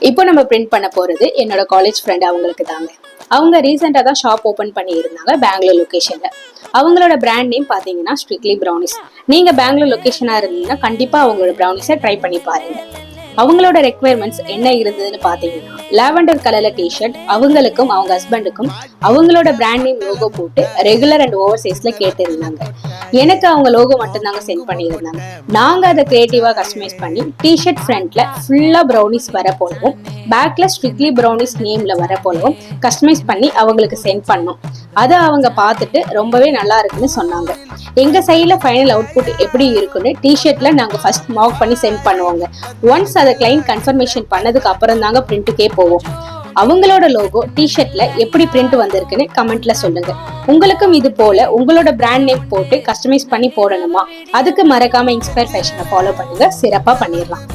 இப்போ நம்ம பிரிண்ட் பண்ண போறது என்னோட காலேஜ் ஃப்ரெண்ட் அவங்களுக்கு தாங்க. அவங்க ரீசெண்டா தான் ஷாப் ஓபன் பண்ணி இருந்தாங்க பெங்களூர் லொகேஷன்ல. அவங்களோட பிராண்ட் நேம் பாத்தீங்கன்னா ஸ்ட்ரிக்ட்லி ப்ரௌனிஸ். நீங்க பெங்களூர் லொகேஷனா இருந்தீங்கன்னா கண்டிப்பா அவங்களோட ப்ரௌனிஸை ட்ரை பண்ணி பாருங்க. அவங்களோட ரெக்குவயர்மெண்ட்ஸ் என்ன இருந்ததுன்னு பாத்தீங்கன்னா லாவெண்டர் கலர்ல டிஷர்ட், அவங்களுக்கும் அவங்க ஹஸ்பண்டுக்கும் அவங்களோட பிராண்ட் நேம் லோகோ போட்டு ரெகுலர் அண்ட் ஓவர் சைஸ்ல கேட்டு இருந்தாங்க. எனக்கு அவங்க லோகோ மட்டும் தாங்க சென்ட் பண்ணியிருந்தாங்க. நாங்க அதை கிரியேட்டிவா கஸ்டமைஸ் பண்ணி டிஷர்ட் ஃப்ரண்ட்ல ஃபுல்லா ப்ரௌனிஸ் வர போலவும் பேக்ல ஸ்ட்ரிக்ட்லி ப்ரௌனிஸ் நேம்ல வர போலவும் கஸ்டமைஸ் பண்ணி அவங்களுக்கு சென்ட் பண்ணோம். அதை அவங்க பார்த்துட்டு ரொம்பவே நல்லா இருக்குன்னு சொன்னாங்க. எங்க சைட்ல ஃபைனல் அவுட்புட் எப்படி இருக்குன்னு டிஷர்ட்ல நாங்க ஃபர்ஸ்ட் மார்க் பண்ணி சென்ட் பண்ணுவோங்க. ஒன்ஸ் அதை கிளைண்ட் கன்ஃபர்மேஷன் பண்ணதுக்கு அப்புறம் தாங்க பிரிண்ட்டுக்கே போவோம். அவங்களோட லோகோ டிஷர்ட்ல எப்படி பிரிண்ட் வந்திருக்குன்னு கமெண்ட்ல சொல்லுங்க. உங்களுக்கும் இது போல உங்களோட பிராண்ட் நேம் போட்டு கஸ்டமைஸ் பண்ணி போடணுமா? அதுக்கு மறக்காம இன்ஸ்பயர் ஃபேஷனை ஃபாலோ பண்ணுங்க. சிறப்பா பண்ணிடலாம்.